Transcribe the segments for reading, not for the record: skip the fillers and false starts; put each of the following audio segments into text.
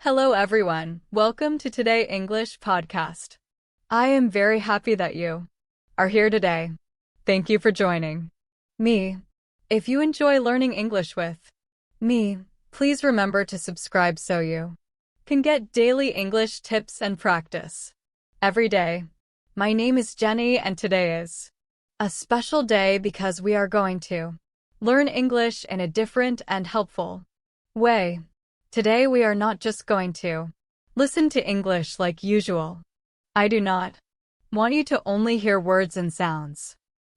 Hello everyone, welcome to Today English podcast. I am very happy that you are here today. Thank you for joining me. If you enjoy learning English with me, please remember to subscribe so you can get daily English tips and practice every day. My name is Jenny and today is a special day because we are going to learn English in a different and helpful way. Today we are not just going to listen to English like usual. I do not want you to only hear words and sounds.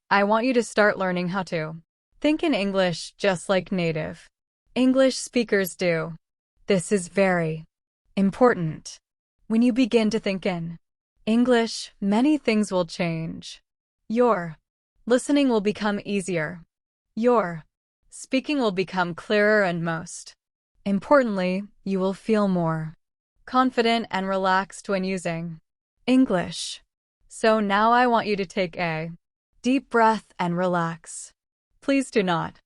I want you to start learning how to think in English just like native English speakers do. This is very important. When you begin to think in English, many things will change. Your listening will become easier. Your speaking will become clearer and most importantly, you will feel more confident and relaxed when using English. So now I want you to take a deep breath and relax. Please do not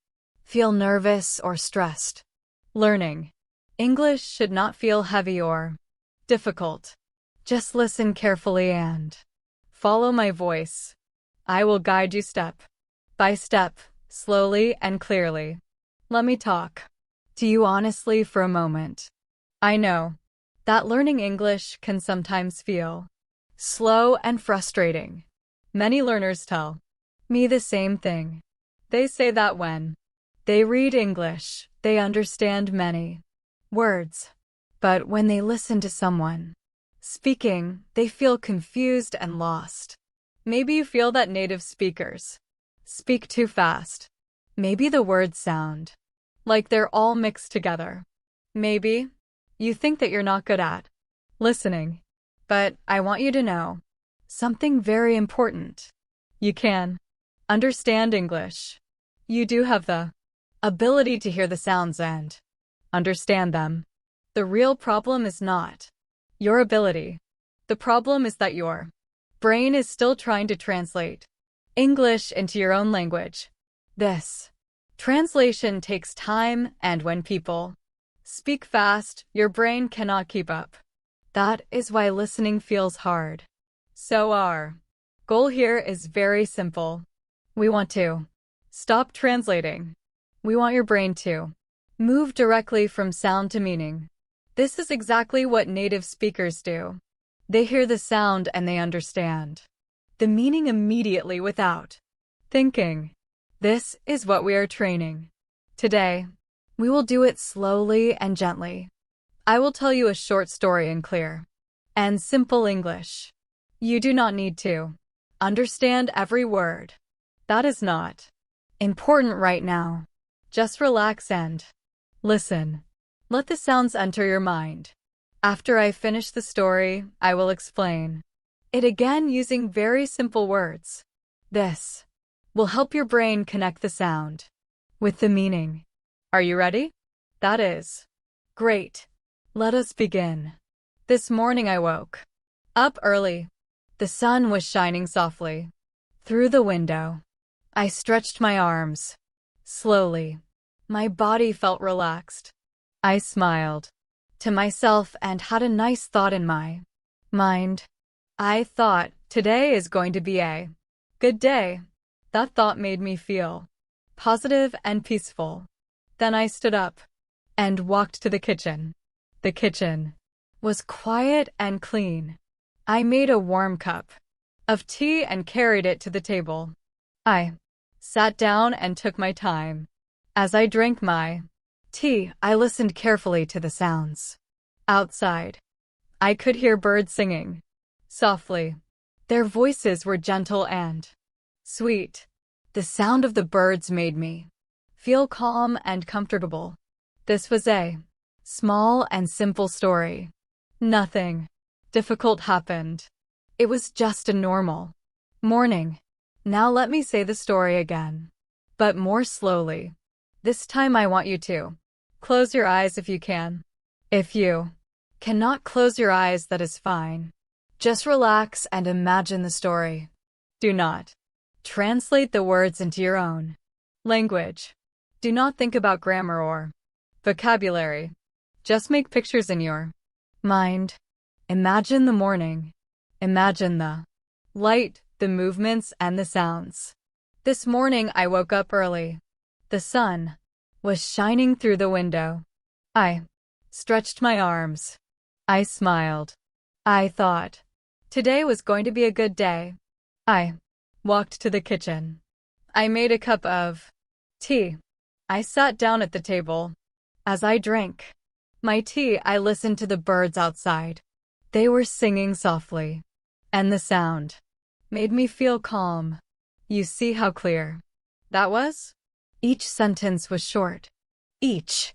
feel nervous or stressed. Learning English should not feel heavy or difficult. Just listen carefully and follow my voice. I will guide you step by step, slowly and clearly. Let me talk to you honestly for a moment. I know that learning English can sometimes feel slow and frustrating. Many learners tell me the same thing. They say that when they read English, they understand many words. But when they listen to someone speaking, they feel confused and lost. Maybe you feel that native speakers speak too fast. Maybe the words sound like they're all mixed together. Maybe you think that you're not good at listening. But I want you to know something very important. You can understand English. You do have the ability to hear the sounds and understand them. The real problem is not your ability. The problem is that your brain is still trying to translate English into your own language. This translation takes time, and when people speak fast, your brain cannot keep up. That is why listening feels hard. So our goal here is very simple. We want to stop translating. We want your brain to move directly from sound to meaning. This is exactly what native speakers do. They hear the sound and they understand the meaning immediately without thinking. This is what we are training. Today, we will do it slowly and gently. I will tell you a short story in clear and simple English. You do not need to understand every word. That is not important right now. Just relax and listen. Let the sounds enter your mind. After I finish the story, I will explain it again using very simple words. This will help your brain connect the sound with the meaning. Are you ready? That is great. Let us begin. This morning I woke up early. The sun was shining softly through the window. I stretched my arms slowly. My body felt relaxed. I smiled to myself and had a nice thought in my mind. I thought, today is going to be a good day. That thought made me feel positive and peaceful. Then I stood up and walked to the kitchen. The kitchen was quiet and clean. I made a warm cup of tea and carried it to the table. I sat down and took my time. As I drank my tea, I listened carefully to the sounds outside. I could hear birds singing softly. Their voices were gentle and sweet. The sound of the birds made me feel calm and comfortable. This was a small and simple story. Nothing difficult happened. It was just a normal morning. Now let me say the story again, but more slowly. This time I want you to close your eyes if you can. If you cannot close your eyes, that is fine. Just relax and imagine the story. Do not translate the words into your own language. Do not think about grammar or vocabulary. Just make pictures in your Mind. Imagine the morning. Imagine the light, the movements, and the sounds. This morning I woke up early. The sun was shining through the window. I stretched my arms. I smiled. I thought today was going to be a good day. I walked to the kitchen. I made a cup of tea. I sat down at the table. As I drank my tea, I listened to the birds outside. They were singing softly, and the sound made me feel calm. You see how clear that was? Each sentence was short. Each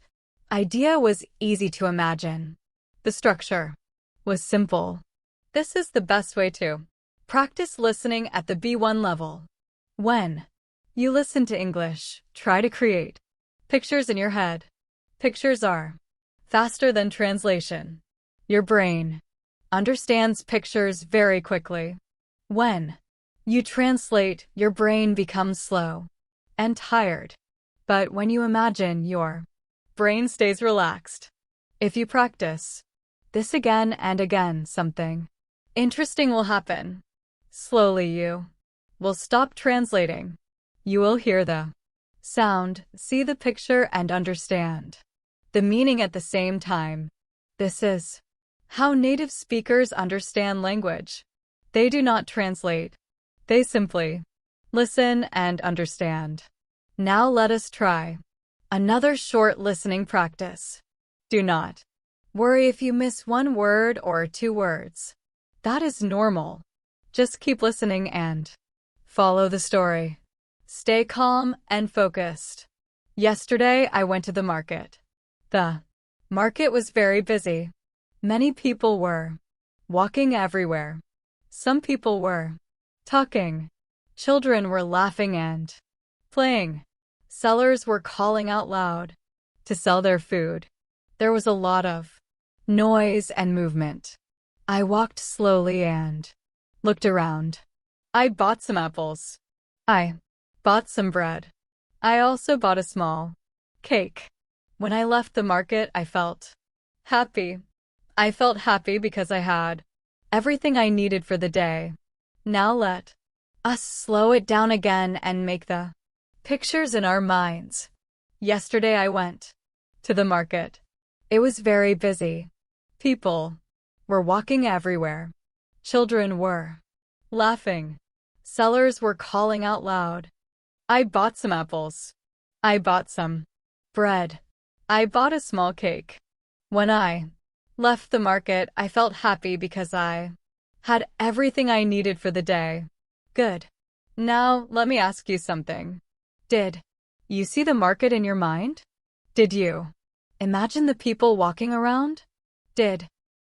idea was easy to imagine. The structure was simple. This is the best way to practice listening at the B1 level. When you listen to English, try to create pictures in your head. Pictures are faster than translation. Your brain understands pictures very quickly. When you translate, your brain becomes slow and tired. But when you imagine, your brain stays relaxed. If you practice this again and again, something interesting will happen. Slowly you will stop translating. You will hear the sound, see the picture, and understand the meaning at the same time. This is how native speakers understand language. They do not translate. They simply listen and understand. Now let us try another short listening practice. Do not worry if you miss one word or two words. That is normal. Just keep listening and follow the story. Stay calm and focused. Yesterday, I went to the market. The market was very busy. Many people were walking everywhere. Some people were talking. Children were laughing and playing. Sellers were calling out loud to sell their food. There was a lot of noise and movement. I walked slowly and looked around. I bought some apples. I bought some bread. I also bought a small cake. When I left the market, I felt happy. I felt happy because I had everything I needed for the day. Now let us slow it down again and make the pictures in our minds. Yesterday I went to the market. It was very busy. People were walking everywhere. Children were laughing. Sellers were calling out loud. I bought some apples. I bought some bread. I bought a small cake. When I left the market, I felt happy because I had everything I needed for the day. Good. Now, let me ask you something. Did you see the market in your mind? Did you imagine the people walking around? Did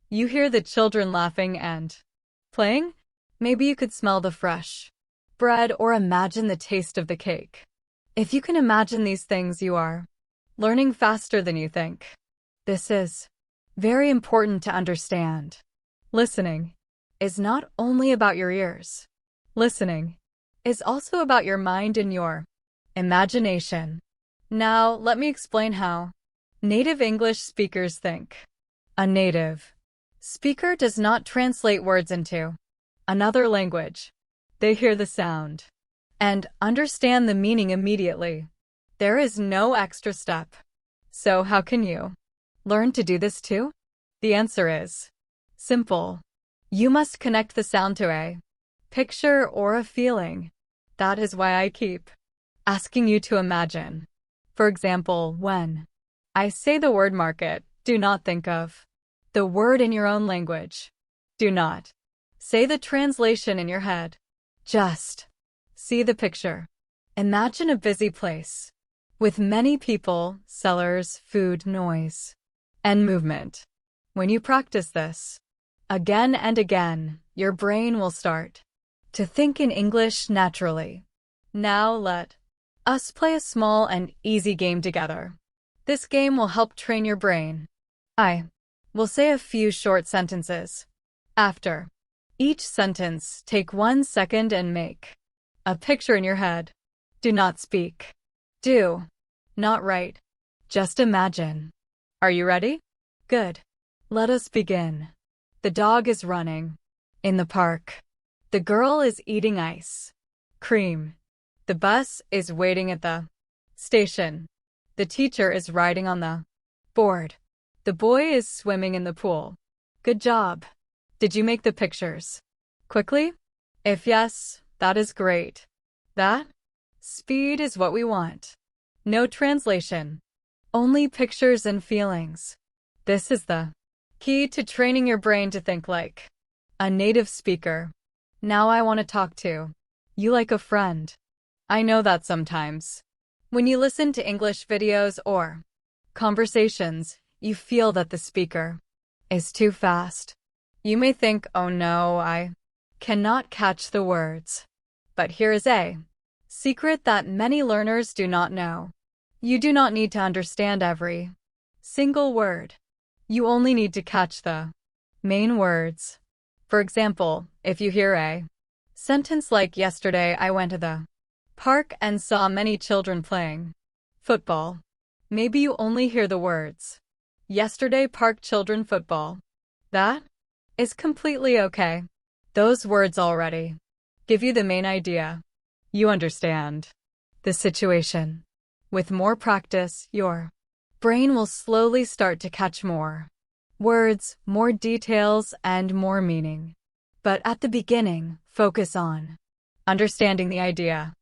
you hear the children laughing and playing? Maybe you could smell the fresh bread or imagine the taste of the cake. If you can imagine these things, you are learning faster than you think. This is very important to understand. Listening is not only about your ears. Listening is also about your mind and your imagination. Now, let me explain how native English speakers think. A native speaker does not translate words into another language. They hear the sound and understand the meaning immediately. There is no extra step. So how can you learn to do this too? The answer is simple. You must connect the sound to a picture or a feeling. That is why I keep asking you to imagine. For example, when I say the word market, do not think of the word in your own language. Do not say the translation in your head. Just see the picture. Imagine a busy place with many people, sellers, food, noise, and movement. When you practice this again and again, your brain will start to think in English naturally. Now let us play a small and easy game together. This game will help train your brain. I will say a few short sentences. After each sentence, take 1 second and make a picture in your head. Do not speak. Do not write. Just imagine. Are you ready? Good. Let us begin. The dog is running. In the park. The girl is eating ice cream. The bus is waiting at the station. The teacher is writing on the board. The boy is swimming in the pool. Good job. Did you make the pictures quickly? If yes, that is great. That speed is what we want. No translation. Only pictures and feelings. This is the key to training your brain to think like a native speaker. Now I want to talk to you like a friend. I know that sometimes, when you listen to English videos or conversations, you feel that the speaker is too fast. You may think, oh no, I cannot catch the words. But here is a secret that many learners do not know. You do not need to understand every single word. You only need to catch the main words. For example, if you hear a sentence like yesterday I went to the park and saw many children playing football. Maybe you only hear the words, yesterday park children football. That is completely okay. Those words already give you the main idea. You understand the situation. With more practice, your brain will slowly start to catch more words, more details, and more meaning. But at the beginning, focus on understanding the idea,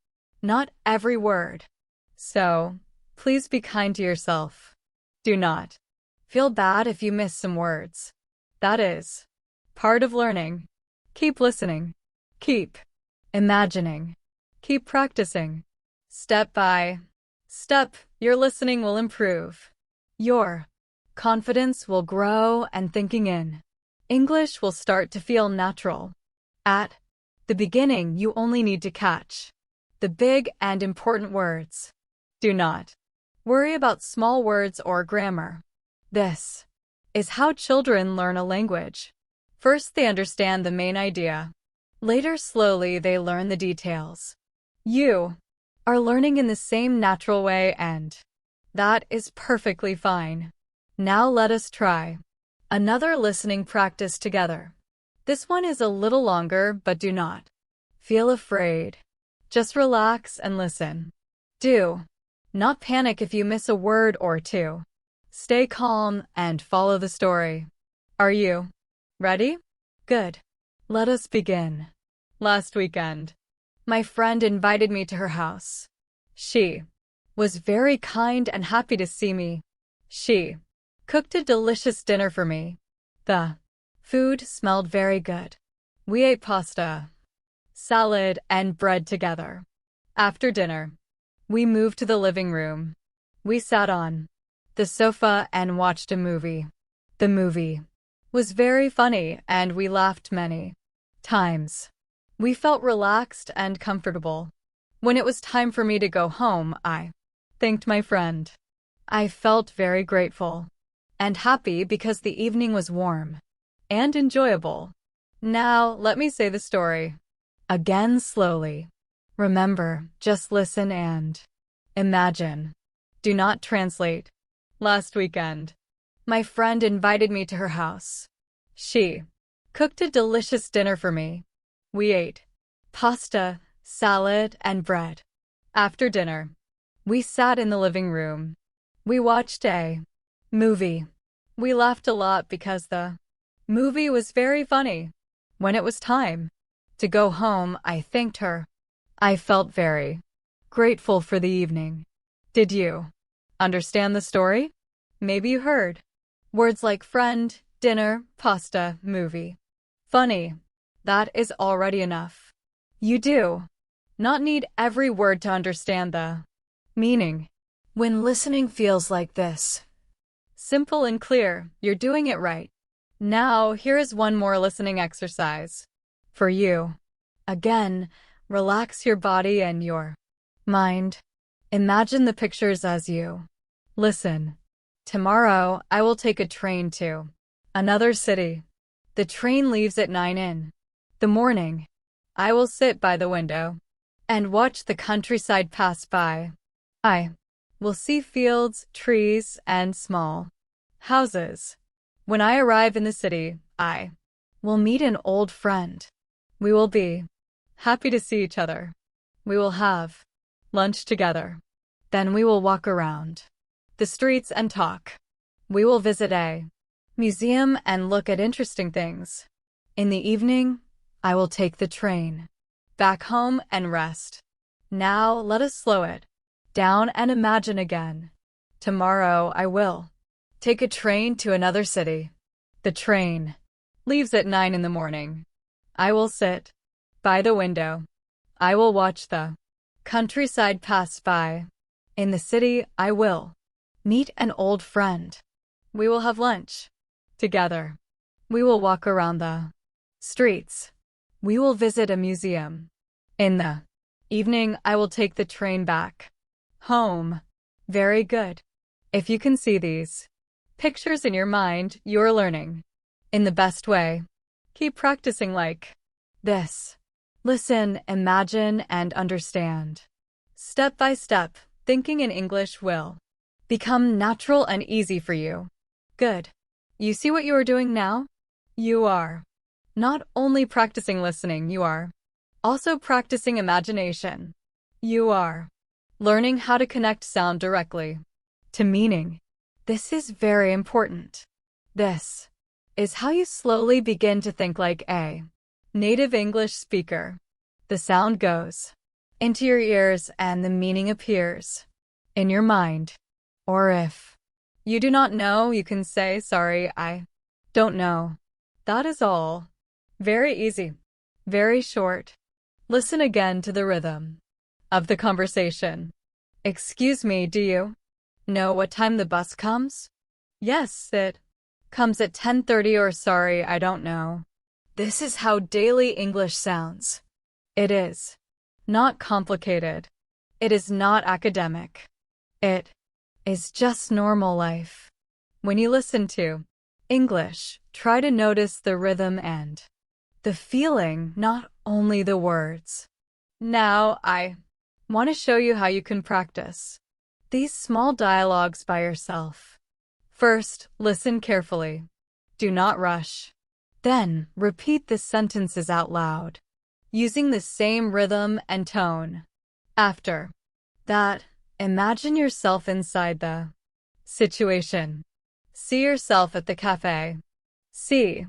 not every word. So, please be kind to yourself. Do not feel bad if you miss some words. That is part of learning. Keep listening. Keep imagining. Keep practicing. Step by step, your listening will improve. Your confidence will grow and thinking in English will start to feel natural. At the beginning, you only need to catch the big and important words. Do not worry about small words or grammar. This is how children learn a language. First, they understand the main idea. Later, slowly, they learn the details. You are learning in the same natural way, and that is perfectly fine. Now let us try another listening practice together. This one is a little longer, but do not feel afraid. Just relax and listen. Do not panic if you miss a word or two. Stay calm and follow the story. Are you ready? Good. Let us begin. Last weekend, my friend invited me to her house. She was very kind and happy to see me. She cooked a delicious dinner for me. The food smelled very good. We ate pasta, salad, and bread together. After dinner, we moved to the living room. We sat on the sofa and watched a movie. The movie was very funny and we laughed many times. We felt relaxed and comfortable. When it was time for me to go home, I thanked my friend. I felt very grateful and happy because the evening was warm and enjoyable. Now, let me say the story again slowly. Remember, just listen and imagine. Do not translate. Last weekend, my friend invited me to her house. She cooked a delicious dinner for me. We ate pasta, salad, and bread. After dinner, we sat in the living room. We watched a movie. We laughed a lot because the movie was very funny. When it was time to go home, I thanked her. I felt very grateful for the evening. Did you understand the story? Maybe you heard words like friend, dinner, pasta, movie. Funny. That is already enough. You do not need every word to understand the meaning. When listening feels like this, simple and clear, you're doing it right. Now, here is one more listening exercise for you. Again, relax your body and your mind. Imagine the pictures as you listen. Tomorrow, I will take a train to another city. The train leaves at 9 in the morning. I will sit by the window and watch the countryside pass by. I will see fields, trees, and small houses. When I arrive in the city, I will meet an old friend. We will be happy to see each other. We will have lunch together. Then we will walk around the streets and talk. We will visit a museum and look at interesting things. In the evening, I will take the train back home and rest. Now let us slow it down and imagine again. Tomorrow I will take a train to another city. The train leaves at 9 in the morning. I will sit by the window. I will watch the countryside pass by. In the city, I will meet an old friend. We will have lunch together. We will walk around the streets. We will visit a museum. In the evening, I will take the train back home. Very good. If you can see these pictures in your mind, you are learning in the best way. Keep practicing like this. Listen, imagine, and understand. Step by step, thinking in English will become natural and easy for you. Good. You see what you are doing now? You are not only practicing listening, you are also practicing imagination. You are learning how to connect sound directly to meaning. This is very important. This is how you slowly begin to think like a native English speaker. The sound goes into your ears and the meaning appears in your mind. Or if you do not know, you can say, sorry, I don't know. That is all. Very easy. Very short. Listen again to the rhythm of the conversation. Excuse me, do you know what time the bus comes? Yes, it comes at 10:30, or sorry, I don't know. This is how daily English sounds. It is not complicated. It is not academic. It is just normal life. When you listen to English, try to notice the rhythm and the feeling, not only the words. Now, I want to show you how you can practice these small dialogues by yourself. First, listen carefully. Do not rush. Then, repeat the sentences out loud, using the same rhythm and tone. After that, imagine yourself inside the situation. See yourself at the cafe. See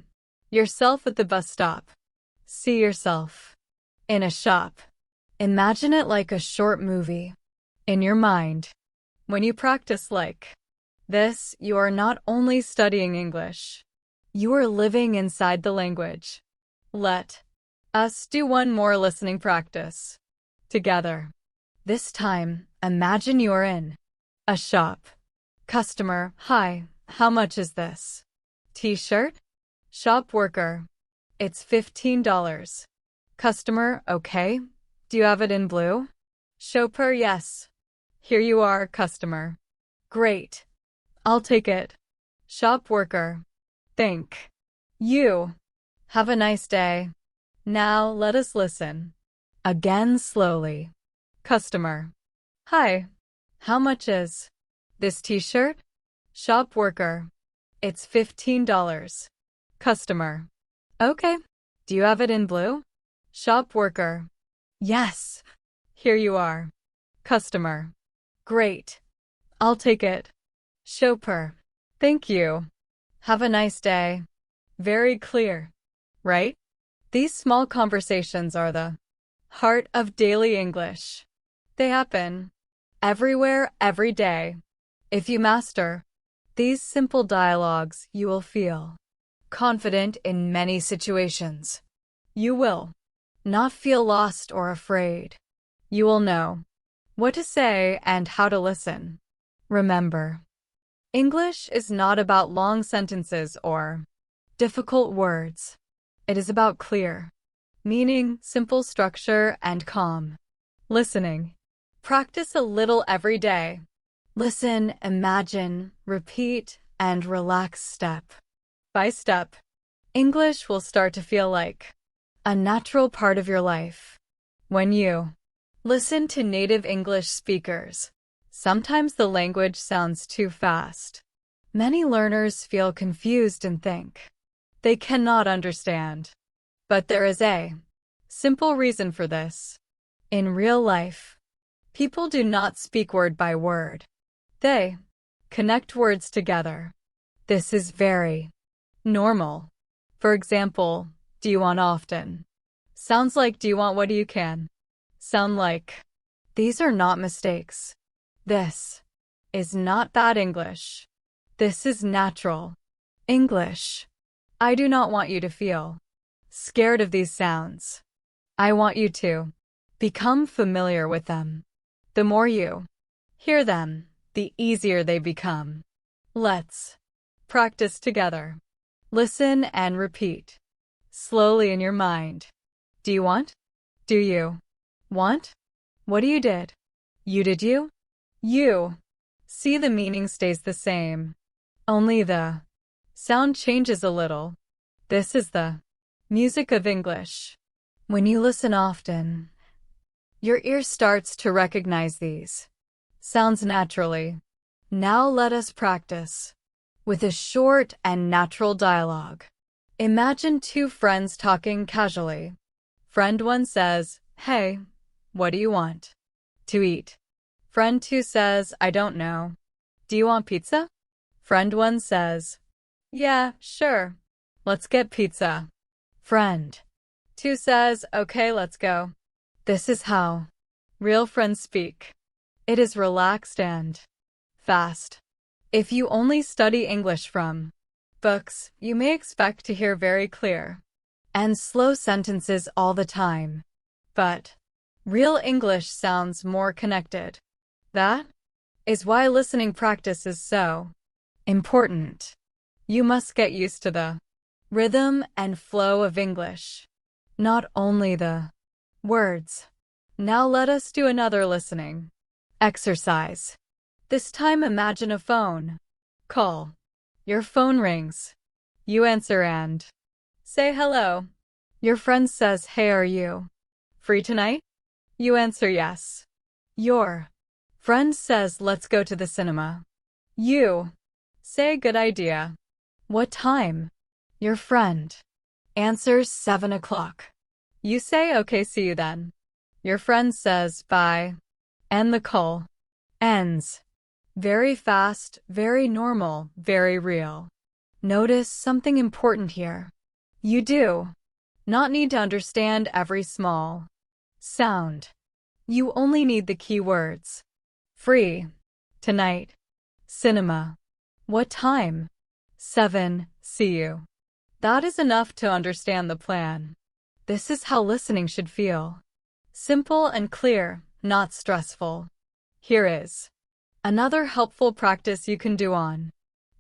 yourself at the bus stop. See yourself in a shop. Imagine it like a short movie in your mind. When you practice like this, you are not only studying English, you are living inside the language. Let us do one more listening practice together. This time, imagine you are in a shop. Customer, hi, how much is this T-shirt? Shop worker, it's $15. Customer, okay. Do you have it in blue? Shopper, yes. Here you are, customer. Great. I'll take it. Shop worker, thank you. Have a nice day. Now let us listen. Again slowly. Customer, hi. How much is this T-shirt? Shop worker, it's $15. Customer, okay. Do you have it in blue? Shop worker, yes. Here you are. Customer, great. I'll take it. Shopper, thank you. Have a nice day. Very clear, right? These small conversations are the heart of daily English. They happen everywhere, every day. If you master these simple dialogues, you will feel confident in many situations. You will not feel lost or afraid. You will know what to say and how to listen. Remember, English is not about long sentences or difficult words. It is about clear meaning, simple structure, and calm listening. Practice a little every day. Listen, imagine, repeat, and relax step by step. English will start to feel like a natural part of your life. When you listen to native English speakers, sometimes the language sounds too fast. Many learners feel confused and think they cannot understand. But there is a simple reason for this. In real life, people do not speak word by word. They connect words together. This is very normal. For example, do you want often? Sounds like do you want what do you can? Sound like. These are not mistakes. This is not bad English. This is natural English. I do not want you to feel scared of these sounds. I want you to become familiar with them. The more you hear them, the easier they become. Let's practice together. Listen and repeat slowly in your mind. Do you want? Do you want? What do you did? You did you? You. See, the meaning stays the same. Only the sound changes a little. This is the music of English. When you listen often, your ear starts to recognize these sounds naturally. Now let us practice with a short and natural dialogue. Imagine two friends talking casually. Friend 1 says, "Hey, what do you want to eat?" Friend 2 says, "I don't know. Do you want pizza?" Friend 1 says, "Yeah, sure. Let's get pizza." Friend 2 says, "Okay, let's go." This is how real friends speak. It is relaxed and fast. If you only study English from books, you may expect to hear very clear and slow sentences all the time. But real English sounds more connected. That is why listening practice is so important. You must get used to the rhythm and flow of English, not only the words. Now let us do another listening exercise. This time imagine a phone call. Your phone rings. You answer and say hello. Your friend says, "Hey, are you free tonight?" You answer yes. Your friend says, "Let's go to the cinema." You say, "Good idea. What time?" Your friend answers 7 o'clock. You say, "Okay, see you then." Your friend says, "Bye." And the call ends. Very fast, very normal, very real. Notice something important here. You do not need to understand every small sound. You only need the key words. Free. Tonight. Cinema. What time? 7. See you. That is enough to understand the plan. This is how listening should feel. Simple and clear, not stressful. Here is another helpful practice you can do on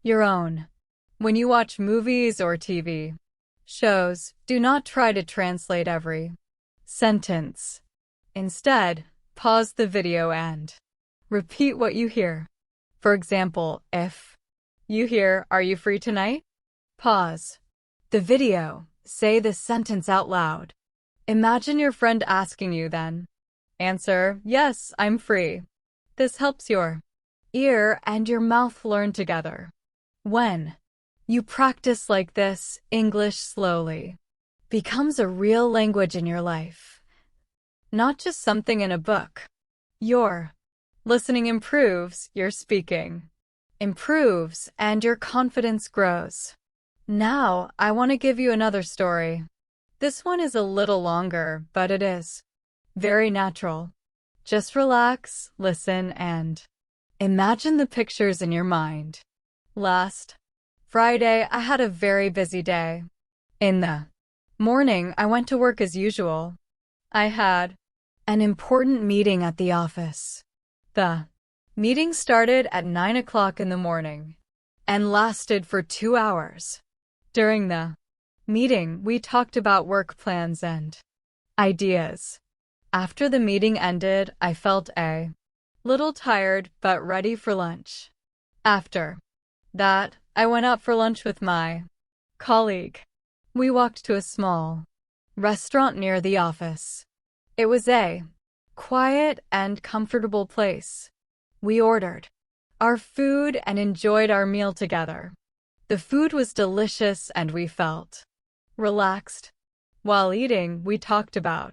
your own. When you watch movies or TV shows, do not try to translate every sentence. Instead, pause the video and repeat what you hear. For example, if you hear, "Are you free tonight?" Pause the video. Say the sentence out loud. Imagine your friend asking you then. Answer, "Yes, I'm free." This helps your ear and your mouth learn together. When you practice like this, English slowly becomes a real language in your life, not just something in a book. Your listening improves, your speaking improves, and your confidence grows. Now, I want to give you another story. This one is a little longer, but it is very natural. Just relax, listen, and imagine the pictures in your mind. Last Friday, I had a very busy day. In the morning, I went to work as usual. I had an important meeting at the office. The meeting started at 9 o'clock in the morning and lasted for 2 hours. During the meeting, we talked about work plans and ideas. After the meeting ended, I felt a little tired but ready for lunch. After that, I went out for lunch with my colleague. We walked to a small restaurant near the office. It was a quiet and comfortable place. We ordered our food and enjoyed our meal together. The food was delicious and we felt relaxed. While eating, we talked about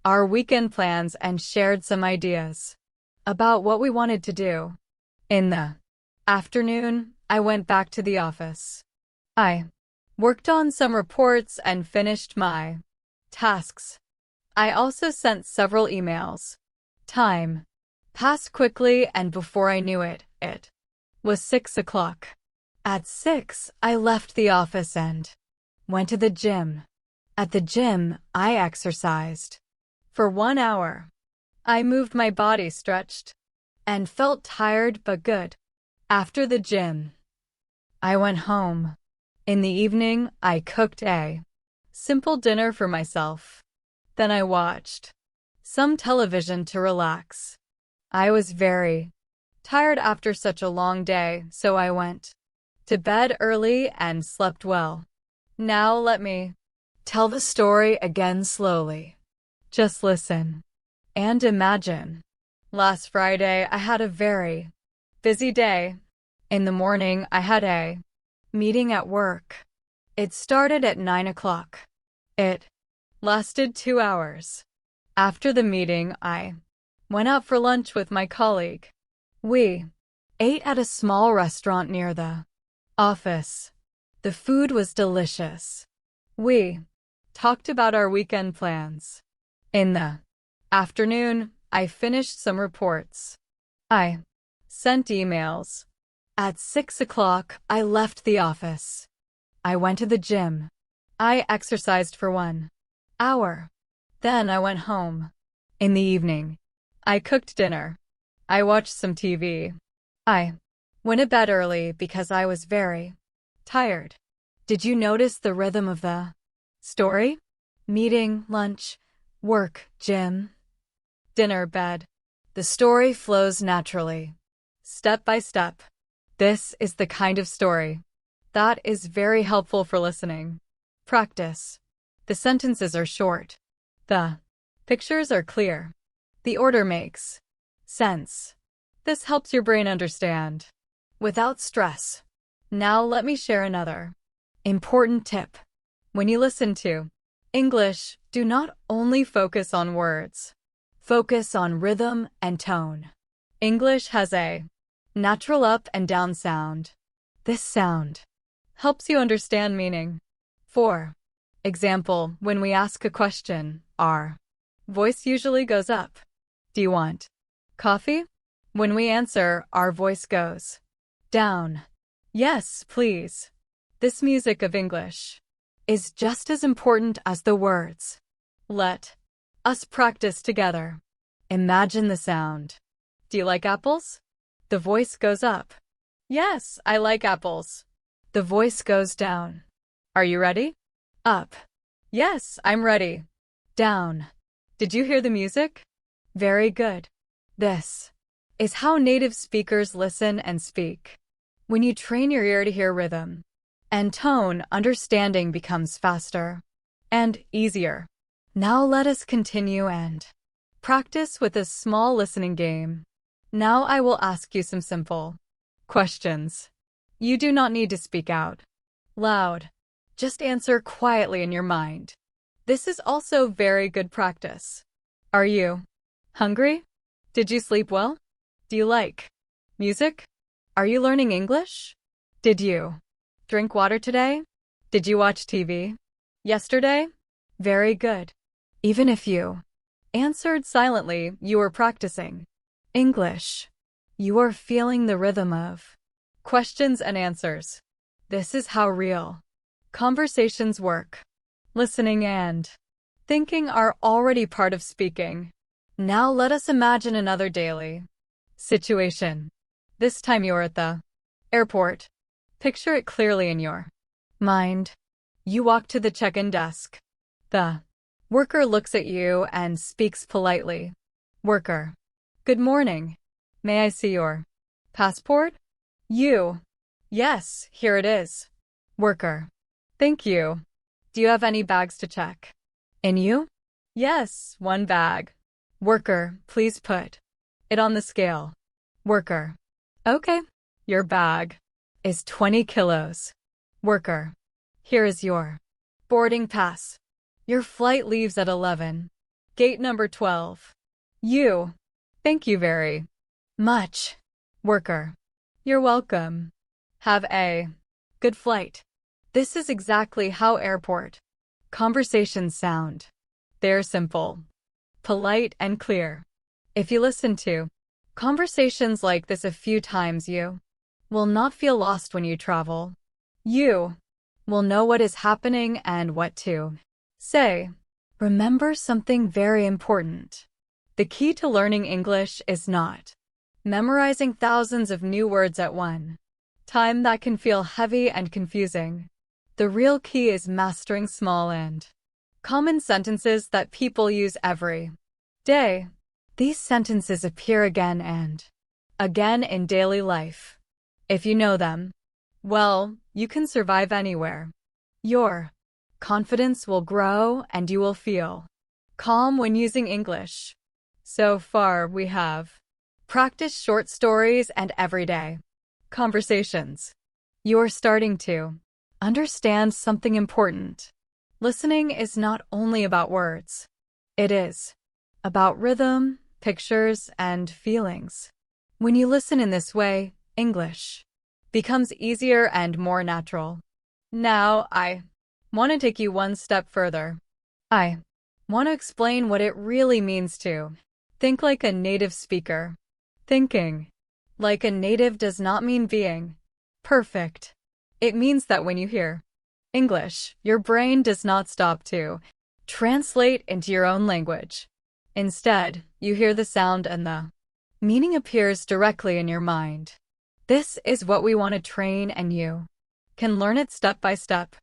our weekend plans and shared some ideas about what we wanted to do. In the afternoon, I went back to the office. I worked on some reports and finished my tasks. I also sent several emails. Time passed quickly, and before I knew it, it was 6 o'clock. At 6, I left the office and went to the gym. At the gym, I exercised for 1 hour. I moved my body, stretched, and felt tired but good. After the gym, I went home. In the evening, I cooked a simple dinner for myself. Then I watched some television to relax. I was very tired after such a long day, so I went to bed early and slept well. Now let me tell the story again slowly. Just listen and imagine. Last Friday, I had a very busy day. In the morning, I had a meeting at work. It started at 9 o'clock. It lasted 2 hours. After the meeting, I went out for lunch with my colleague. We ate at a small restaurant near the office. The food was delicious. We talked about our weekend plans. In the afternoon, I finished some reports. I sent emails. At 6 o'clock, I left the office. I went to the gym. I exercised for 1 hour. Then I went home. In the evening, I cooked dinner. I watched some TV. I went to bed early because I was very tired. Did you notice the rhythm of the story? Meeting, lunch, work, gym, dinner, bed. The story flows naturally, step by step. This is the kind of story that is very helpful for listening. Practice. The sentences are short. The pictures are clear. The order makes sense. This helps your brain understand without stress. Now let me share another important tip. When you listen to English, do not only focus on words. Focus on rhythm and tone. English has a natural up and down sound. This sound helps you understand meaning. For example, when we ask a question, our voice usually goes up. Do you want coffee? When we answer, our voice goes down. Yes, please. This music of English is just as important as the words. Let us practice together. Imagine the sound. Do you like apples? The voice goes up. Yes, I like apples. The voice goes down. Are you ready? Up. Yes, I'm ready. Down. Did you hear the music? Very good. This is how native speakers listen and speak. When you train your ear to hear rhythm and tone, understanding becomes faster and easier. Now let us continue and practice with a small listening game. Now I will ask you some simple questions. You do not need to speak out loud. Just answer quietly in your mind. This is also very good practice. Are you hungry? Did you sleep well? Do you like music? Are you learning English? Did you drink water today? Did you watch TV yesterday? Very good. Even if you answered silently, you are practicing English. You are feeling the rhythm of questions and answers. This is how real conversations work. Listening and thinking are already part of speaking. Now let us imagine another daily situation. This time you're at the airport. Picture it clearly in your mind. You walk to the check-in desk. The worker looks at you and speaks politely. Worker. Good morning. May I see your passport? You. Yes, here it is. Worker. Thank you. Do you have any bags to check? In you? Yes, 1 bag. Worker, please put it on the scale. Worker. Okay. Your bag is 20 kilos. Worker. Here is your boarding pass. Your flight leaves at 11. Gate number 12. You. Thank you very much. Worker. You're welcome. Have a good flight. This is exactly how airport conversations sound. They're simple, polite, and clear. If you listen to conversations like this a few times, you will not feel lost when you travel. You will know what is happening and what to say. Remember something very important. The key to learning English is not memorizing thousands of new words at one time. That can feel heavy and confusing. The real key is mastering small and common sentences that people use every day. These sentences appear again and again in daily life. If you know them, well, you can survive anywhere. Your confidence will grow and you will feel calm when using English. So far, we have practiced short stories and everyday conversations. You're starting to understand something important. Listening is not only about words. It is about rhythm, pictures, and feelings. When you listen in this way, English becomes easier and more natural. Now, I want to take you one step further. I want to explain what it really means to think like a native speaker. Thinking like a native does not mean being perfect. It means that when you hear English, your brain does not stop to translate into your own language. Instead, you hear the sound and the meaning appears directly in your mind. This is what we want to train, and you can learn it step by step.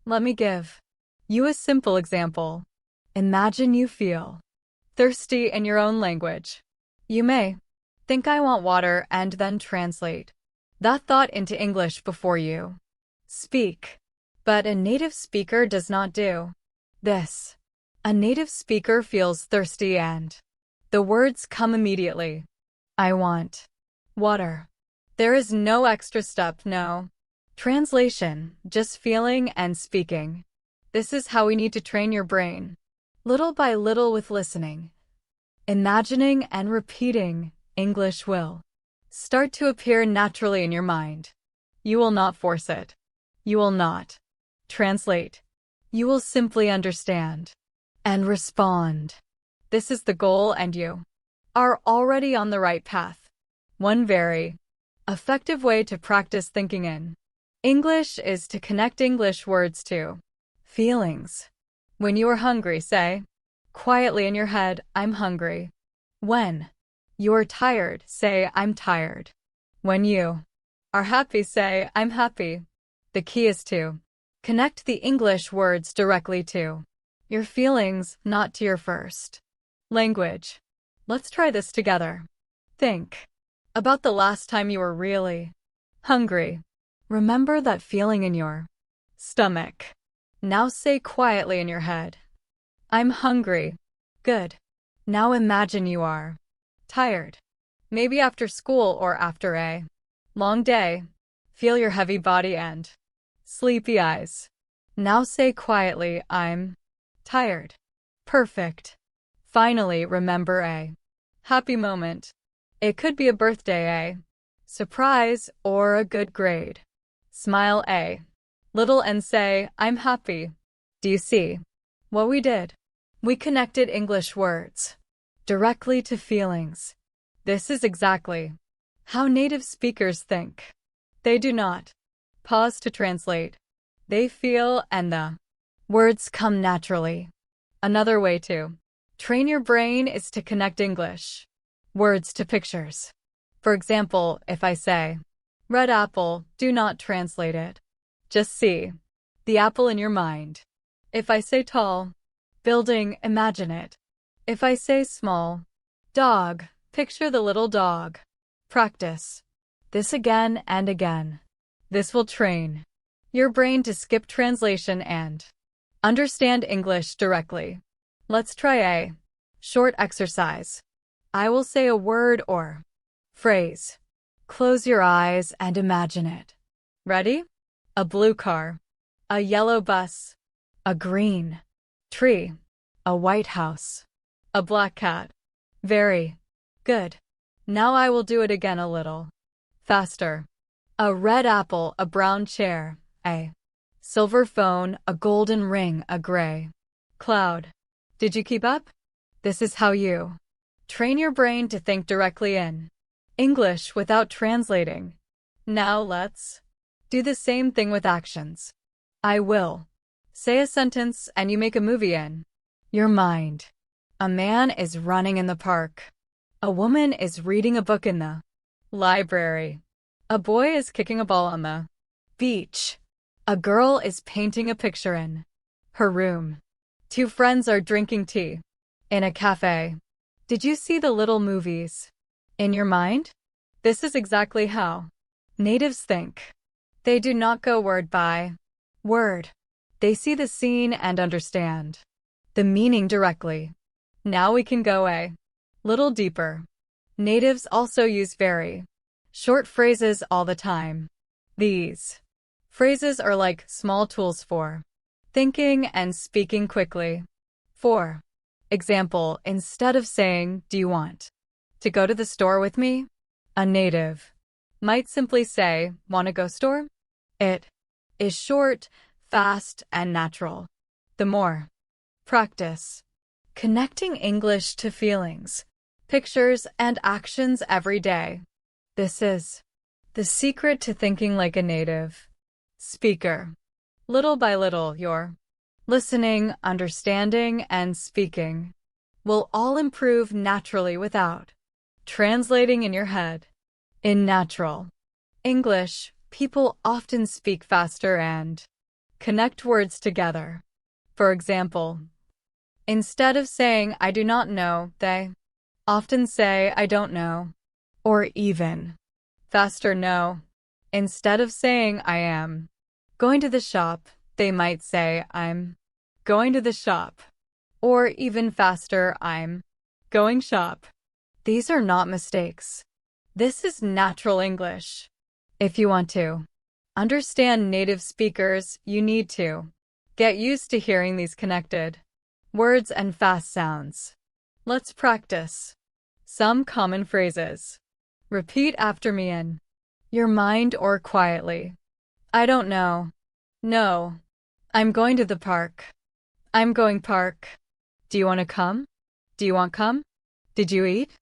Let me give you a simple example. Imagine you feel thirsty in your own language. You may think, I want water, and then translate that thought into English before you speak. But a native speaker does not do this. A native speaker feels thirsty and the words come immediately. I want water. There is no extra step, no translation, just feeling and speaking. This is how we need to train your brain. Little by little, with listening, imagining, and repeating, English will start to appear naturally in your mind. You will not force it. You will not translate. You will simply understand and respond. This is the goal, and you are already on the right path. One very effective way to practice thinking in English is to connect English words to feelings. When you are hungry, say quietly in your head, I'm hungry. When you're tired, say I'm tired. When you are happy, say I'm happy. The key is to connect the English words directly to your feelings, not to your first language. Let's try this together. Think about the last time you were really hungry. Remember that feeling in your stomach. Now say quietly in your head, I'm hungry. Good. Now imagine you are tired. Maybe after school or after a long day. Feel your heavy body and sleepy eyes. Now say quietly, I'm tired. Perfect. Finally, remember a happy moment. It could be a birthday, a surprise, or a good grade. Smile a little and say, I'm happy. Do you see what we did? We connected English words directly to feelings. This is exactly how native speakers think. They do not pause to translate. They feel, and the words come naturally. Another way to train your brain is to connect English words to pictures. For example, if I say, red apple, do not translate it. Just see the apple in your mind. If I say tall building, imagine it. If I say small dog, picture the little dog. Practice this again and again. This will train your brain to skip translation and understand English directly. Let's try a short exercise. I will say a word or phrase. Close your eyes and imagine it. Ready? A blue car, a yellow bus, a green tree, a white house, a black cat. Very good. Now I will do it again a little faster. A red apple, a brown chair, a silver phone, a golden ring, a gray cloud. Did you keep up? This is how you train your brain to think directly in English without translating. Now let's do the same thing with actions. I will say a sentence and you make a movie in your mind. A man is running in the park. A woman is reading a book in the library. A boy is kicking a ball on the beach. A girl is painting a picture in her room. Two friends are drinking tea in a cafe. Did you see the little movies in your mind? This is exactly how natives think. They do not go word by word. They see the scene and understand the meaning directly. Now we can go a little deeper. Natives also use very short phrases all the time. These phrases are like small tools for thinking and speaking quickly. For example, instead of saying, "Do you want to go to the store with me?" a native might simply say, "Want to go store?" It is short, fast, and natural. The more practice connecting English to feelings, pictures, and actions every day. This is the secret to thinking like a native speaker. Little by little, your listening, understanding, and speaking will all improve naturally without translating in your head. In natural English, people often speak faster and connect words together. For example, instead of saying, "I do not know," they often say, "I don't know." Or even faster, "No." Instead of saying, "I am going to the shop," they might say, "I'm going to the shop." Or even faster, "I'm going shop." These are not mistakes. This is natural English. If you want to understand native speakers, you need to get used to hearing these connected words and fast sounds. Let's practice some common phrases. Repeat after me in your mind or quietly. I don't know. No. I'm going to the park. I'm going park. Do you want to come? Do you want come? Did you eat?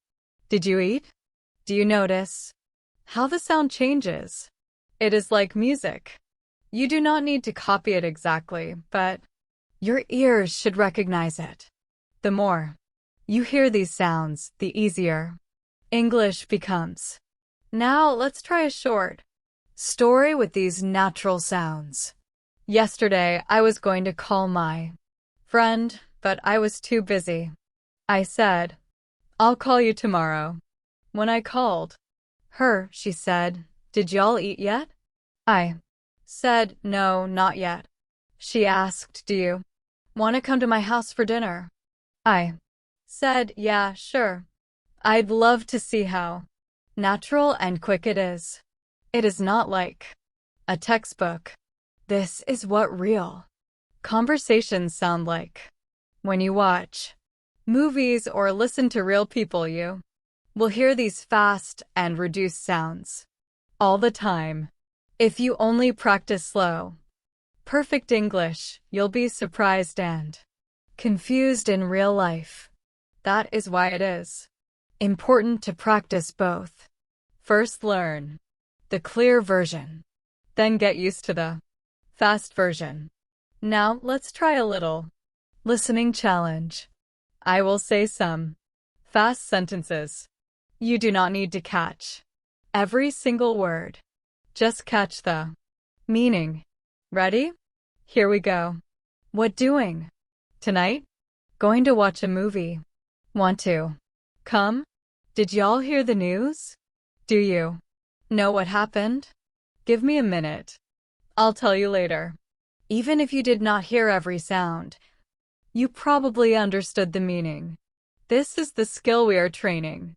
Did you eat? Do you notice how the sound changes? It is like music. You do not need to copy it exactly, but your ears should recognize it. The more you hear these sounds, the easier English becomes. Now let's try a short story with these natural sounds. Yesterday, I was going to call my friend, but I was too busy. I said, "I'll call you tomorrow." When I called her, she said, "Did y'all eat yet?" I said, "No, not yet." She asked, "Do you want to come to my house for dinner?" I said, "Yeah, sure. I'd love to see how natural and quick it is. It is not like a textbook. This is what real conversations sound like. When you watch movies or listen to real people, you will hear these fast and reduced sounds all the time. If you only practice slow, perfect English, you'll be surprised and confused in real life. That is why it is important to practice both. First, learn the clear version, then get used to the fast version. Now, let's try a little listening challenge. I will say some fast sentences. You do not need to catch every single word. Just catch the meaning. Ready? Here we go. What doing? Tonight? Going to watch a movie. Want to come? Did y'all hear the news? Do you know what happened? Give me a minute. I'll tell you later. Even if you did not hear every sound, you probably understood the meaning. This is the skill we are training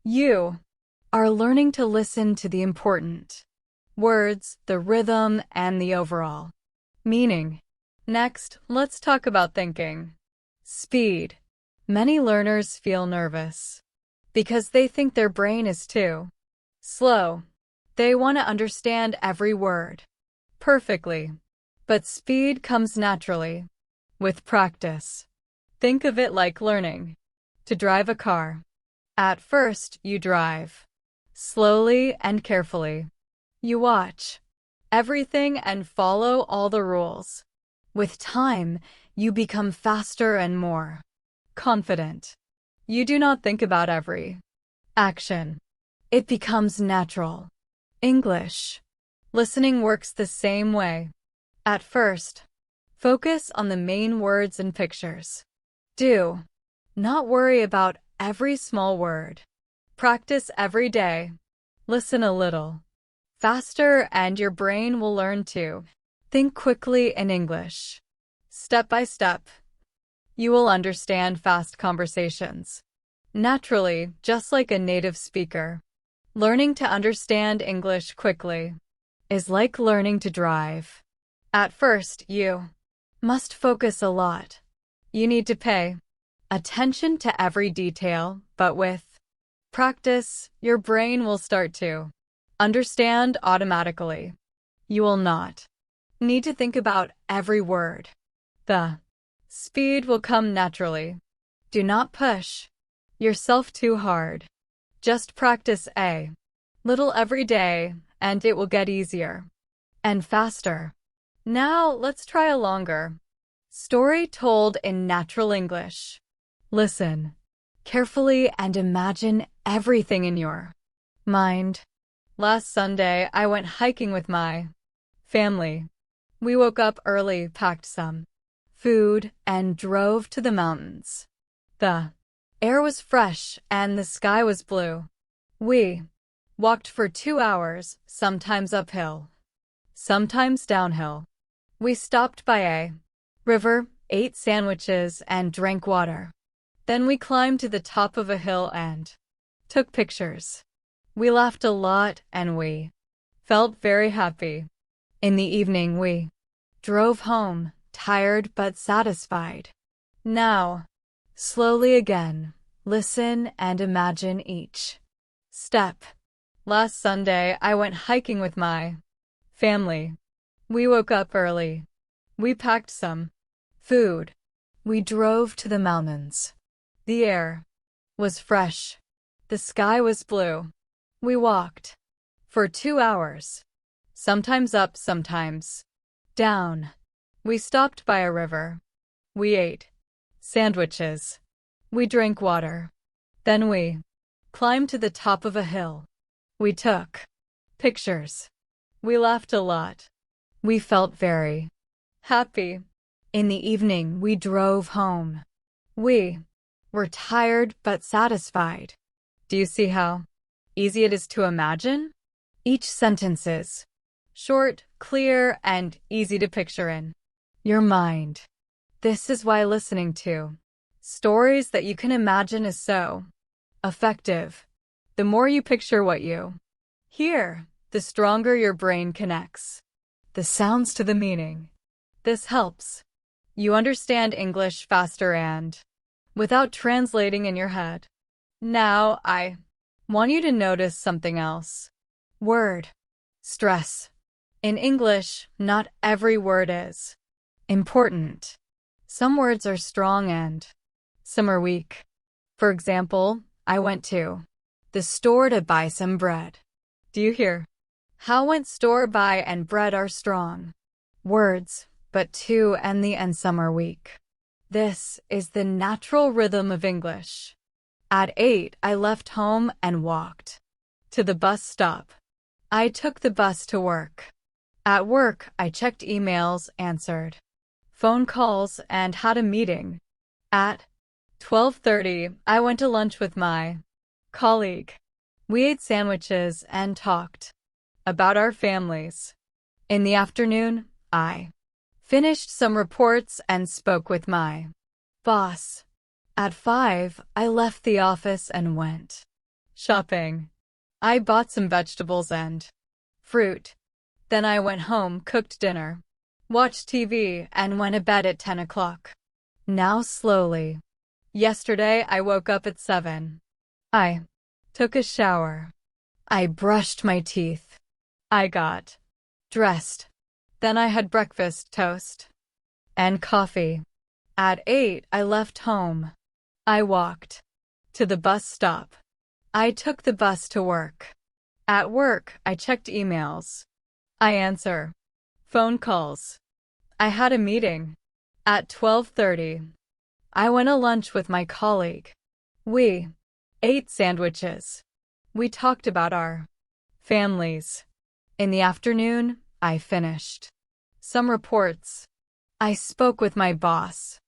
you are learning to listen to the important words, the rhythm, and the overall meaning. Next, let's talk about thinking. Speed. Many learners feel nervous because they think their brain is too slow. They want to understand every word perfectly. But speed comes naturally with practice. Think of it like learning to drive a car. At first, you drive slowly and carefully. You watch everything and follow all the rules. With time, you become faster and more confident. You do not think about every action. It becomes natural. English. Listening works the same way. At first, focus on the main words and pictures. Do not worry about every small word. Practice every day. Listen a little faster and your brain will learn to think quickly in English. Step by step, you will understand fast conversations naturally, just like a native speaker. Learning to understand English quickly is like learning to drive. At first, you must focus a lot. You need to pay attention to every detail, but with practice, your brain will start to understand automatically. You will not need to think about every word. The speed will come naturally. Do not push yourself too hard. Just practice a little every day, and it will get easier and faster. Now, let's try a longer story told in natural English. Listen carefully and imagine everything in your mind. Last Sunday, I went hiking with my family. We woke up early, packed some food, and drove to the mountains. The air was fresh and the sky was blue. We walked for 2 hours, sometimes uphill, sometimes downhill. We stopped by a river, ate sandwiches, and drank water. Then we climbed to the top of a hill and took pictures. We laughed a lot and we felt very happy. In the evening, we drove home, tired but satisfied. Now, slowly again, listen and imagine each step. Last Sunday, I went hiking with my family. We woke up early. We packed some food. We drove to the mountains. The air was fresh. The sky was blue. We walked for 2 hours, sometimes up, sometimes down. We stopped by a river. We ate sandwiches. We drank water. Then we climbed to the top of a hill. We took pictures. We laughed a lot. We felt very happy. In the evening, we drove home. We were tired but satisfied. Do you see how easy it is to imagine? Each sentence is short, clear, and easy to picture in your mind. This is why listening to stories that you can imagine is so effective. The more you picture what you hear, the stronger your brain connects the sounds to the meaning. This helps you understand English faster and without translating in your head. Now, I want you to notice something else. Word stress. In English, not every word is important. Some words are strong and some are weak. For example, I went to the store to buy some bread. Do you hear? How went store buy and bread are strong words, but to and the and some are weak. This is the natural rhythm of English. At 8, I left home and walked to the bus stop. I took the bus to work. At work, I checked emails, answered phone calls, and had a meeting. At 12:30, I went to lunch with my colleague. We ate sandwiches and talked about our families. In the afternoon, I finished some reports and spoke with my boss. At 5, I left the office and went shopping. I bought some vegetables and fruit. Then I went home, cooked dinner, watched TV, and went to bed at 10 o'clock. Now slowly. Yesterday I woke up at 7. I took a shower. I brushed my teeth. I got dressed. Then I had breakfast, toast, and coffee. At 8 I left home. I walked to the bus stop. I took the bus to work. At work, I checked emails. I answer phone calls. I had a meeting at 12:30. I went to lunch with my colleague. We ate sandwiches. We talked about our families. In the afternoon, I finished some reports. I spoke with my boss.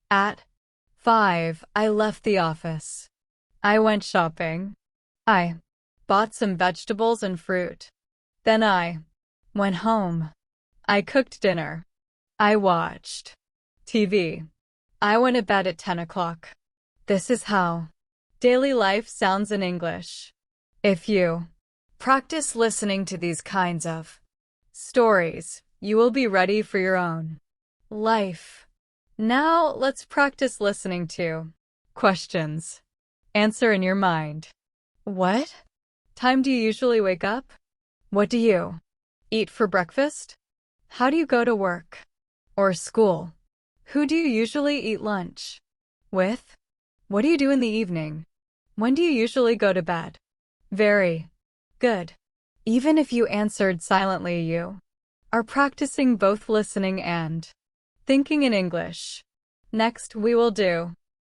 At 5, I left the office. I went shopping. I bought some vegetables and fruit. Then I went home. I cooked dinner. I watched TV. I went to bed at 10 o'clock. This is how daily life sounds in English. If you practice listening to these kinds of stories, you will be ready for your own life. Now let's practice listening to questions. Answer in your mind. What time do you usually wake up? What do you eat for breakfast? How do you go to work or school? Who do you usually eat lunch with? What do you do in the evening? When do you usually go to bed? Very good. Even if you answered silently, you are practicing both listening and thinking in English. Next, we will do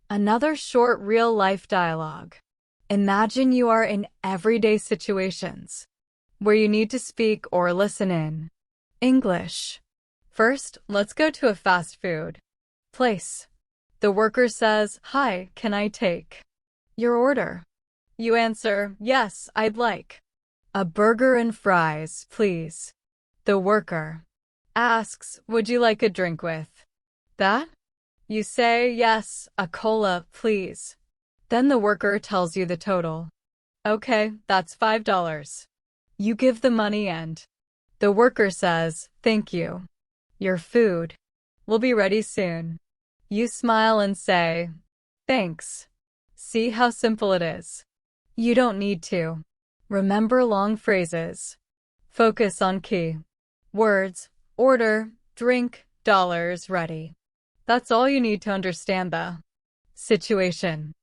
another short real-life dialogue. Imagine you are in everyday situations where you need to speak or listen in English. First, let's go to a fast food place. The worker says, "Hi, can I take your order?" You answer, "Yes, I'd like a burger and fries, please." The worker asks, "Would you like a drink with that?" You say, "Yes, a cola, please." Then the worker tells you the total. "Okay, that's $5. You give the money and the worker says, "Thank you. Your food will be ready soon." You smile and say, "Thanks." See how simple it is? You don't need to remember long phrases. Focus on key words: order, drink, dollars, ready. That's all you need to understand the situation.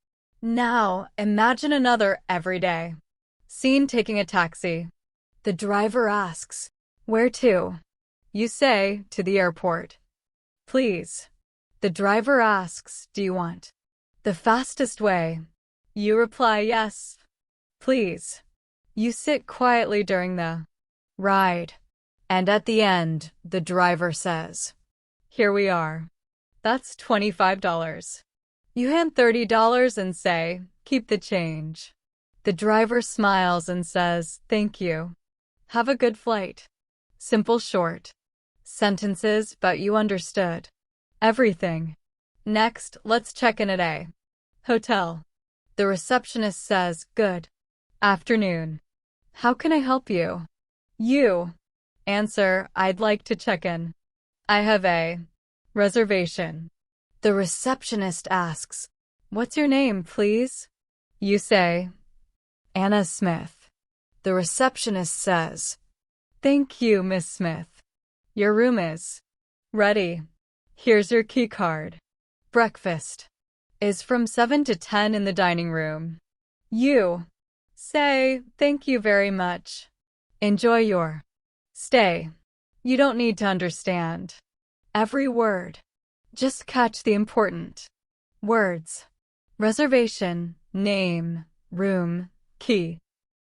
Now, imagine another everyday scene: taking a taxi. The driver asks, "Where to?" You say, "To the airport, please." The driver asks, "Do you want the fastest way?" You reply, "Yes, please." You sit quietly during the ride. And at the end, the driver says, "Here we are. That's $25. You hand $30 and say, "Keep the change." The driver smiles and says, "Thank you. Have a good flight." Simple, short sentences, but you understood everything. Next, let's check in at a hotel. The receptionist says, "Good afternoon. How can I help you?" You answer, "I'd like to check in. I have a reservation." The receptionist asks, "What's your name, please?" You say, "Anna Smith." The receptionist says, "Thank you, Miss Smith. Your room is ready. Here's your key card." Breakfast is from 7 to 10 in the dining room. You say, "Thank you very much. Enjoy your stay." You don't need to understand every word. Just catch the important words: reservation, name, room, key,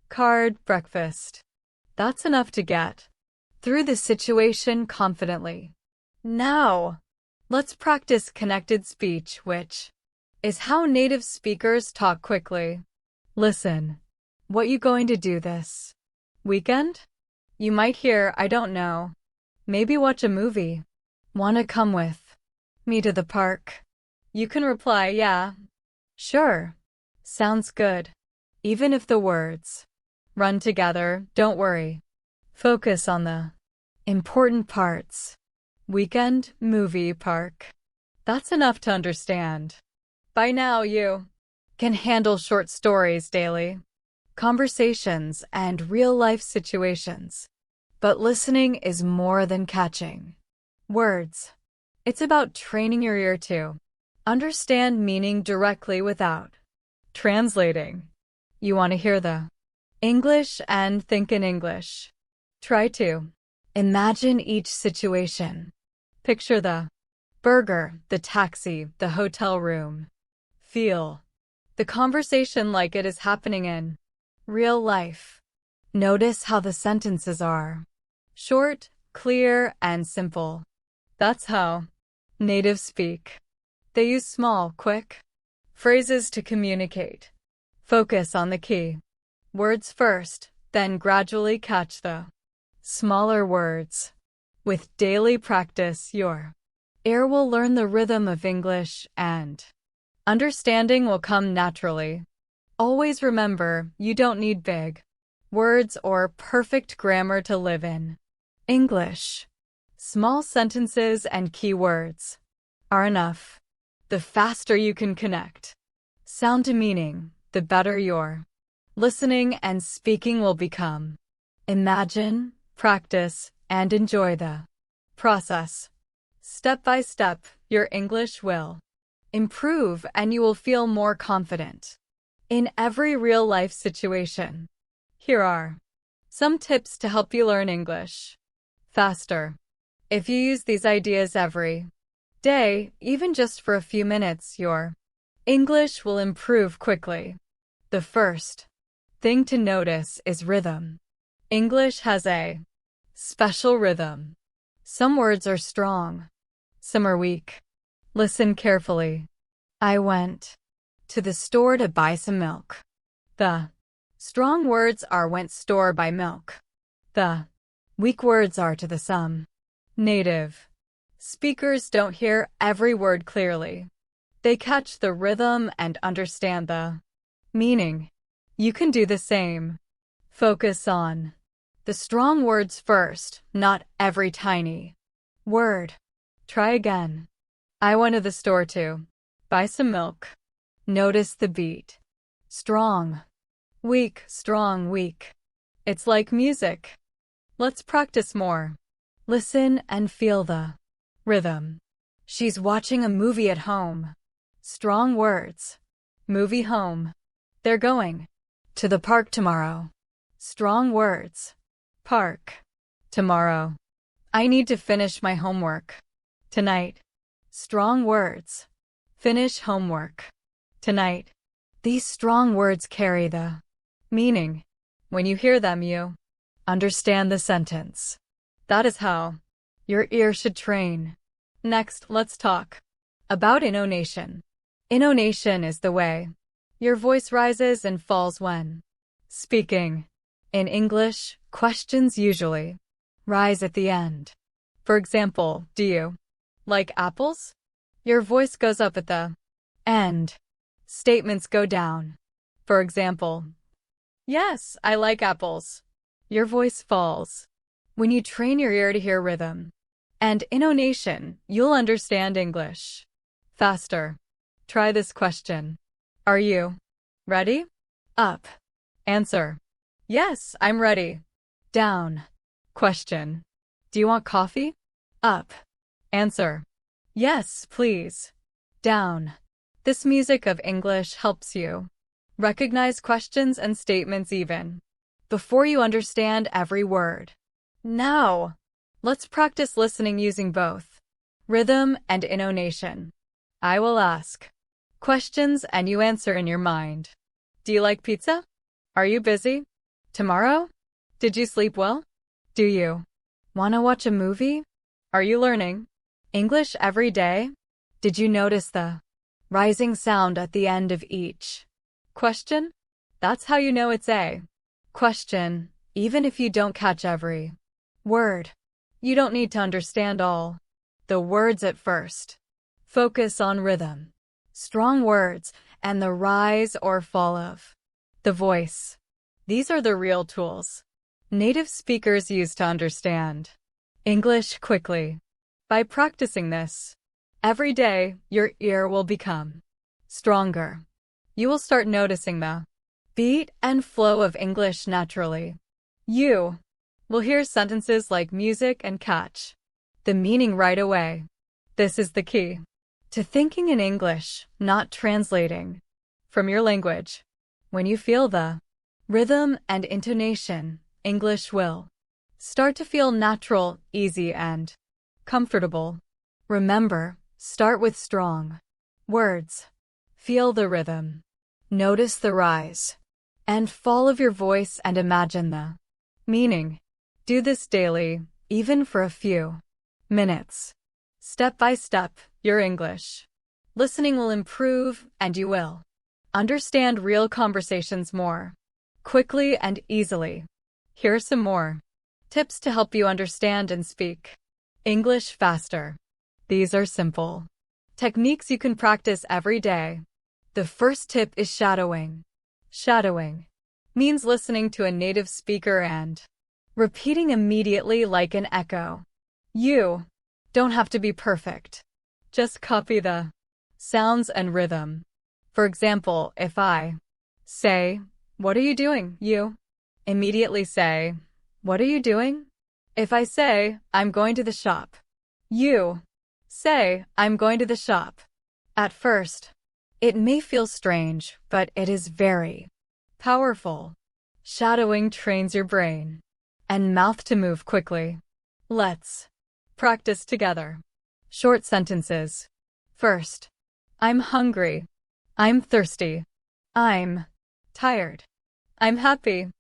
card, breakfast. That's enough to get through the situation confidently. Now, let's practice connected speech, which is how native speakers talk quickly. Listen. What you going to do this weekend? You might hear, "I don't know. Maybe watch a movie. Wanna come with me to the park?" You can reply, "Yeah, sure. Sounds good." Even if the words run together, don't worry. Focus on the important parts. Weekend, movie, park. That's enough to understand. By now, you can handle short stories daily, conversations, and real-life situations. But listening is more than catching words. It's about training your ear to understand meaning directly without translating. You want to hear the English and think in English. Try to imagine each situation. Picture the burger, the taxi, the hotel room. Feel the conversation like it is happening in real life. Notice how the sentences are short, clear, and simple. That's how natives speak. They use small, quick phrases to communicate. Focus on the key words first, then gradually catch the smaller words. With daily practice, your ear will learn the rhythm of English and understanding will come naturally. Always remember, you don't need big words or perfect grammar to live in English. Small sentences and key words are enough. The faster you can connect sound to meaning, the better your listening and speaking will become. Imagine, practice, and enjoy the process. Step by step, your English will improve and you will feel more confident in every real-life situation. Here are some tips to help you learn English faster. If you use these ideas every day, even just for a few minutes, your English will improve quickly. The first thing to notice is rhythm. English has a special rhythm. Some words are strong, some are weak. Listen carefully. I went to the store to buy some milk. The strong words are went store buy milk. The weak words are to the some. Native speakers don't hear every word clearly. They catch the rhythm and understand the meaning. You can do the same. Focus on the strong words first, not every tiny word. Try again. I went to the store to buy some milk. Notice the beat. Strong, weak, strong, weak. It's like music. Let's practice more. Listen and feel the rhythm. She's watching a movie at home. Strong words. Movie home. They're going to the park tomorrow. Strong words. Park. Tomorrow. I need to finish my homework. Tonight. Strong words. Finish homework. Tonight. These strong words carry the meaning. When you hear them, you understand the sentence. That is how your ear should train. Next, let's talk about intonation. Intonation is the way your voice rises and falls when speaking. In English, questions usually rise at the end. For example, do you like apples? Your voice goes up at the end. Statements go down. For example, yes, I like apples. Your voice falls. When you train your ear to hear rhythm and intonation, you'll understand English faster. Try this question. Are you ready? Up. Answer. Yes, I'm ready. Down. Question. Do you want coffee? Up. Answer. Yes, please. Down. This music of English helps you recognize questions and statements even before you understand every word. Now, let's practice listening using both rhythm and intonation. I will ask questions and you answer in your mind. Do you like pizza? Are you busy? Tomorrow? Did you sleep well? Do you want to watch a movie? Are you learning English every day? Did you notice the rising sound at the end of each question? That's how you know it's a question, even if you don't catch every word. You don't need to understand all the words at first. Focus on rhythm, strong words, and the rise or fall of the voice. These are the real tools native speakers use to understand English quickly. By practicing this every day, your ear will become stronger. You will start noticing the beat and flow of English naturally. You will hear sentences like music and catch the meaning right away. This is the key to thinking in English, not translating from your language. When you feel the rhythm and intonation, English will start to feel natural, easy, and comfortable. Remember, start with strong words. Feel the rhythm. Notice the rise and fall of your voice and imagine the meaning. Do this daily, even for a few minutes. Step by step, your English listening will improve and you will understand real conversations more quickly and easily. Here are some more tips to help you understand and speak English faster. These are simple techniques you can practice every day. The first tip is shadowing. Shadowing means listening to a native speaker and repeating immediately like an echo. You don't have to be perfect. Just copy the sounds and rhythm. For example, if I say, "What are you doing?" you immediately say, "What are you doing?" If I say, "I'm going to the shop," you say, "I'm going to the shop." At first, it may feel strange, but it is very powerful. Shadowing trains your brain and mouth to move quickly. Let's practice together. Short sentences. First, I'm hungry. I'm thirsty. I'm tired. I'm happy.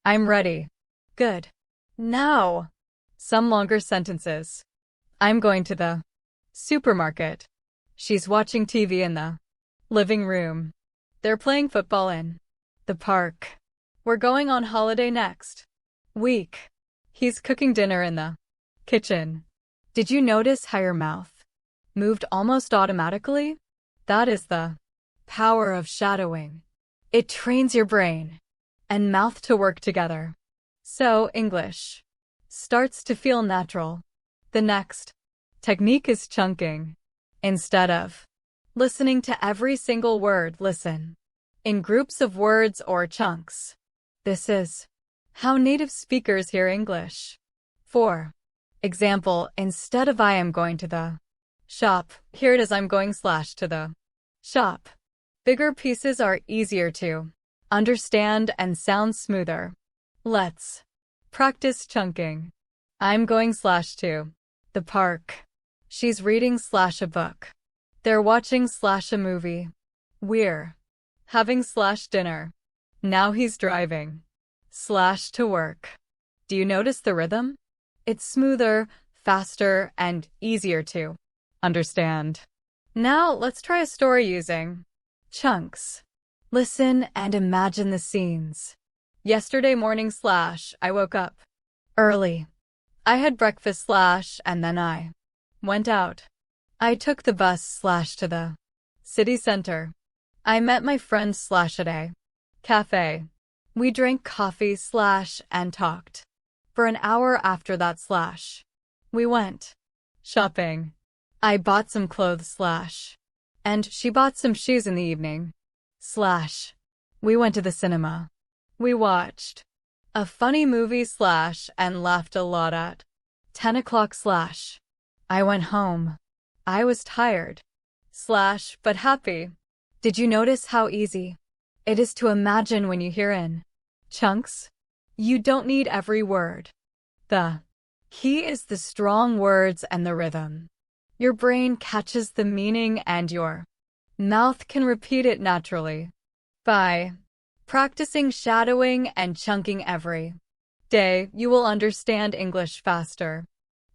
I'm ready. Good. Now, some longer sentences. I'm going to the supermarket. She's watching TV in the living room. They're playing football in the park. We're going on holiday next week. He's cooking dinner in the kitchen. Did you notice how your mouth moved almost automatically? That is the power of shadowing. It trains your brain and mouth to work together. So English starts to feel natural. The next technique is chunking. Instead of listening to every single word, listen in groups of words or chunks. This is how native speakers hear English. For example, instead of I am going to the shop, here it is I'm going / to the shop. Bigger pieces are easier to understand and sound smoother. Let's practice chunking. I'm going / to the park. She's reading / a book. They're watching / a movie. We're having / dinner. Now he's driving / to work. Do you notice the rhythm? It's smoother, faster, and easier to understand. Now let's try a story using chunks. Listen and imagine the scenes. Yesterday morning / I woke up early. I had breakfast / and then I went out. I took the bus / to the city center. I met my friends / at a cafe. We drank coffee / and talked for an hour after that / we went shopping. I bought some clothes / and she bought some shoes in the evening / we went to the cinema. We watched a funny movie / and laughed a lot at 10 o'clock / I went home. I was tired / but happy. Did you notice how easy it is to imagine when you hear in chunks? You don't need every word. The key is the strong words and the rhythm. Your brain catches the meaning and your mouth can repeat it naturally. By practicing shadowing and chunking every day, you will understand English faster.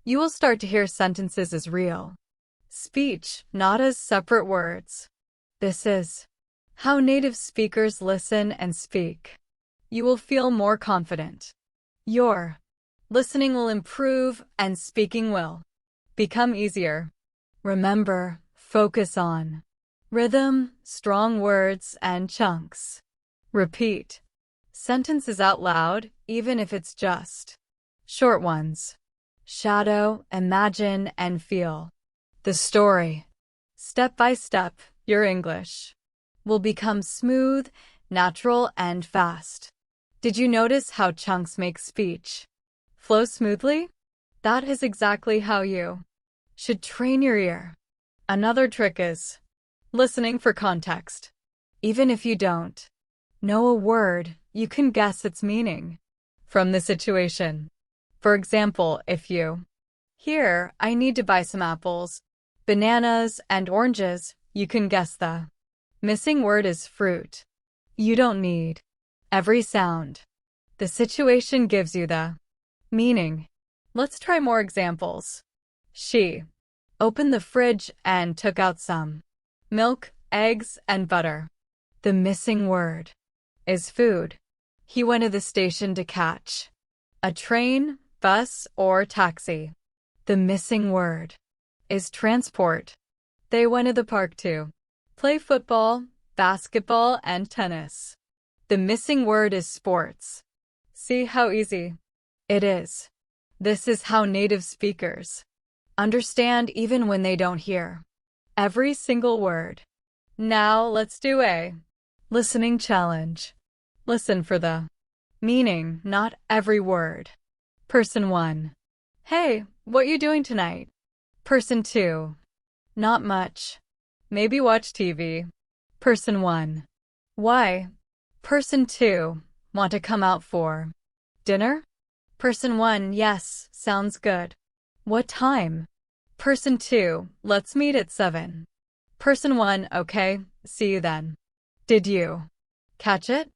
You will start to hear sentences as real speech, not as separate words. This is how native speakers listen and speak. You will feel more confident. Your listening will improve and speaking will become easier. Remember, focus on rhythm, strong words, and chunks. Repeat sentences out loud, even if it's just short ones. Shadow, imagine, and feel the story. Step by step, your English will become smooth, natural, and fast. Did you notice how chunks make speech flow smoothly? That is exactly how you should train your ear. Another trick is listening for context. Even if you don't know a word, you can guess its meaning from the situation. For example, if you hear, I need to buy some apples, bananas, and oranges, you can guess the missing word is fruit. You don't need every sound. The situation gives you the meaning. Let's try more examples. She opened the fridge and took out some milk, eggs, and butter. The missing word is food. He went to the station to catch a train, bus, or taxi. The missing word is transport. They went to the park to play football, basketball, and tennis. The missing word is sports. See how easy it is. This is how native speakers understand even when they don't hear every single word. Now let's do a listening challenge. Listen for the meaning, not every word. Person 1. Hey, what you doing tonight? Person 2. Not much. Maybe watch TV. Person 1. Why? Person 2. Want to come out for dinner? Person 1. Yes, sounds good. What time? Person 2. Let's meet at 7. Person 1. Okay, see you then. Did you catch it?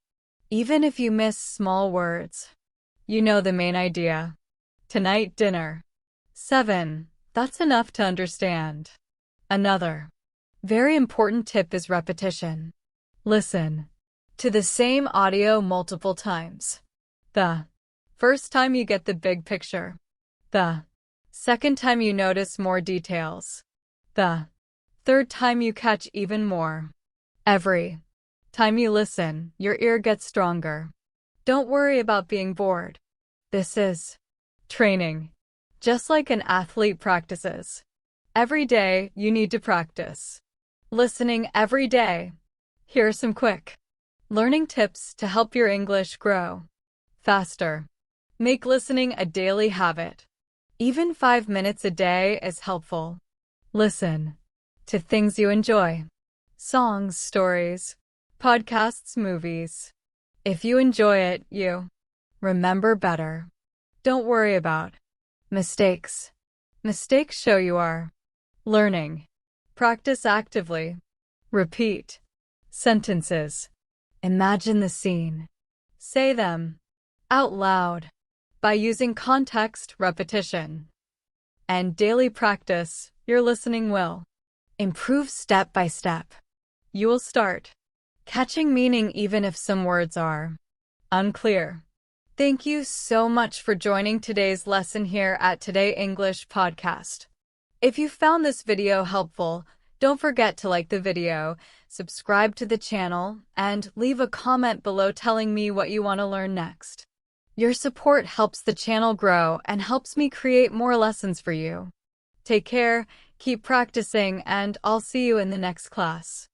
Even if you miss small words, you know the main idea. Tonight, dinner. 7. That's enough to understand. Another very important tip is repetition. Listen to the same audio multiple times. The first time you get the big picture. The second time you notice more details. The third time you catch even more. Every time you listen, your ear gets stronger. Don't worry about being bored. This is training. Just like an athlete practices. Every day, you need to practice listening every day. Here are some quick learning tips to help your English grow faster. Make listening a daily habit. Even 5 minutes a day is helpful. Listen to things you enjoy. Songs, stories, podcasts, movies. If you enjoy it, you remember better. Don't worry about mistakes. Mistakes show you are learning. Practice actively. Repeat sentences. Imagine the scene. Say them out loud. By using context, repetition, and daily practice, your listening will improve step by step. You will start catching meaning even if some words are unclear. Thank you so much for joining today's lesson here at Today English Podcast. If you found this video helpful, don't forget to like the video, subscribe to the channel, and leave a comment below telling me what you want to learn next. Your support helps the channel grow and helps me create more lessons for you. Take care, keep practicing, and I'll see you in the next class.